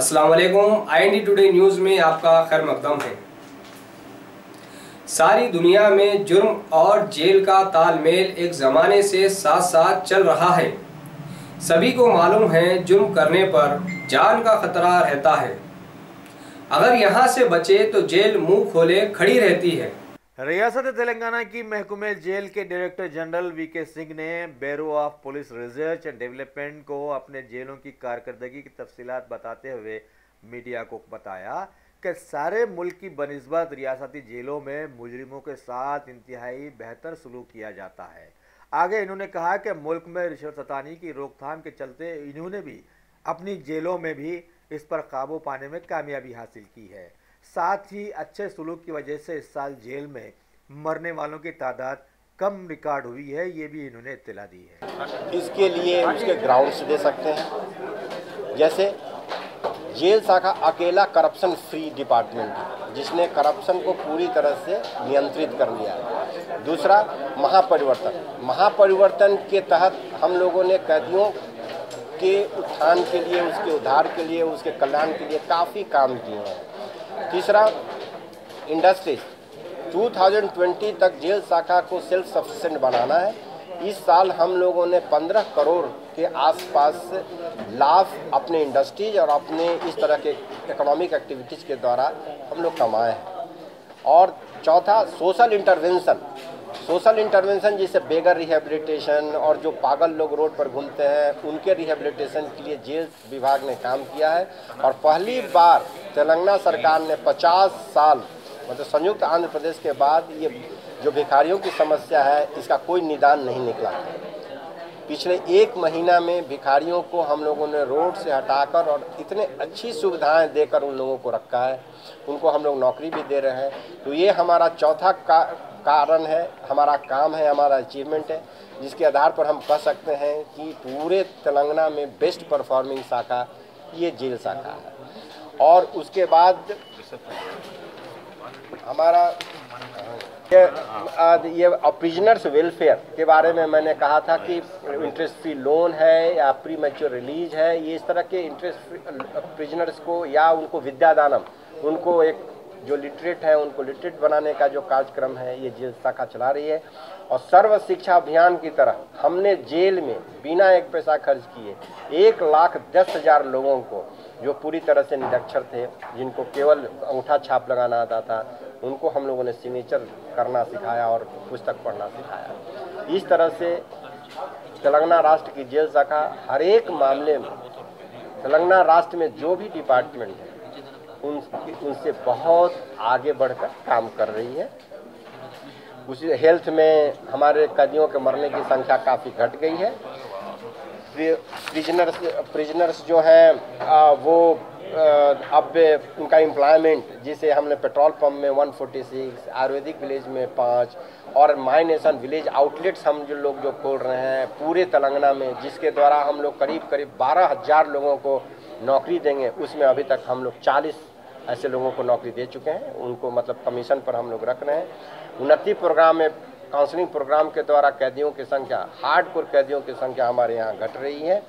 अस्सलाम वालेकुम। IND today news में आपका खैर मकदम है। सारी दुनिया में जुर्म और जेल का तालमेल एक ज़माने से साथ साथ चल रहा है। सभी को मालूम है जुर्म करने पर जान का खतरा रहता है। अगर यहाँ से बचे तो जेल मुंह खोले खड़ी रहती है। रियासत तेलंगाना की महकूमे जेल के डायरेक्टर जनरल वीके सिंह ने bureau of police research and development को अपने जेलों की कारकर्दगी की तफसीलात बताते हुए मीडिया को बताया कि सारे मुल्क की बनिस्बत रियासती जेलों में मुजरिमों के साथ इंतहाई बेहतर सलूक किया जाता है। आगे इन्होंने कहा कि मुल्क में रिश्वत सतानी की रोकथाम के चलते इन्होंने भी अपनी जेलों में भी इस पर काबू पाने में कामयाबी हासिल की है। साथ ही अच्छे सलूक की वजह से इस साल जेल में मरने वालों की तादाद कम रिकॉर्ड हुई है, ये भी इन्होंने इत्तला दी है। इसके लिए उसके ग्राउंड्स दे सकते हैं। जैसे जेल शाखा अकेला करप्शन फ्री डिपार्टमेंट है जिसने करप्शन को पूरी तरह से नियंत्रित कर लिया है। दूसरा, महापरिवर्तन के तहत हम लोगों ने कैदियों के उत्थान के लिए, उसके उद्धार के लिए, उसके कल्याण के लिए काफ़ी काम किए हैं। तीसरा, इंडस्ट्रीज 2020 तक जेल शाखा को सेल्फ सफिशिएंट बनाना है। इस साल हम लोगों ने 15 करोड़ के आसपास लाभ अपने इंडस्ट्रीज और अपने इस तरह के इकोनॉमिक एक्टिविटीज़ के द्वारा हम लोग कमाए हैं। और चौथा, सोशल इंटरवेंशन जिसे बेगर रिहेबिलिटेशन और जो पागल लोग रोड पर घूमते हैं उनके रिहेबिलिटेशन के लिए जेल विभाग ने काम किया है। और पहली बार तेलंगाना सरकार ने 50 साल मतलब संयुक्त आंध्र प्रदेश के बाद ये जो भिखारियों की समस्या है इसका कोई निदान नहीं निकला। पिछले 1 महीना में भिखारियों को हम लोगों ने रोड से हटाकर और इतने अच्छी सुविधाएं देकर उन लोगों को रखा है, उनको हम लोग नौकरी भी दे रहे हैं। तो ये हमारा चौथा कारण है, हमारा काम है, हमारा अचीवमेंट है, जिसके आधार पर हम कह सकते हैं कि पूरे तेलंगाना में बेस्ट परफॉर्मिंग शाखा ये जेल शाखा है। और उसके बाद हमारा ये प्रिजनर्स वेलफेयर के बारे में मैंने कहा था कि इंटरेस्ट फ्री लोन है या प्री मैच्योर रिलीज है, ये इस तरह के इंटरेस्ट प्रिजनर्स को या उनको विद्यादानम, उनको एक जो लिटरेट है उनको लिटरेट बनाने का जो कार्यक्रम है ये जेल शाखा चला रही है। और सर्व शिक्षा अभियान की तरह हमने जेल में बिना एक पैसा खर्च किए 1,10,000 लोगों को जो पूरी तरह से निरक्षर थे, जिनको केवल अंगूठा छाप लगाना आता था, उनको हम लोगों ने सिग्नेचर करना सिखाया और पुस्तक पढ़ना सिखाया। इस तरह से तेलंगाना राष्ट्र की जेल शाखा हर एक मामले में तेलंगाना राष्ट्र में जो भी डिपार्टमेंट है उनसे बहुत आगे बढ़कर काम कर रही है। उसी हेल्थ में हमारे कैदियों के मरने की संख्या काफ़ी घट गई है। प्रिजनर्स जो हैं वो अब उनका एम्प्लॉयमेंट, जिसे हमने पेट्रोल पंप में 146, आयुर्वेदिक विलेज में 5 और माई नेशन विलेज आउटलेट्स हम जो लोग जो खोल रहे हैं पूरे तेलंगाना में, जिसके द्वारा हम लोग करीब 12,000 लोगों को नौकरी देंगे। उसमें अभी तक हम लोग 40 ऐसे लोगों को नौकरी दे चुके हैं, उनको मतलब कमीशन पर हम लोग रख रहे हैं। उन्नति प्रोग्राम में काउंसलिंग प्रोग्राम के द्वारा कैदियों की संख्या, हार्डकोर कैदियों की संख्या हमारे यहाँ घट रही है।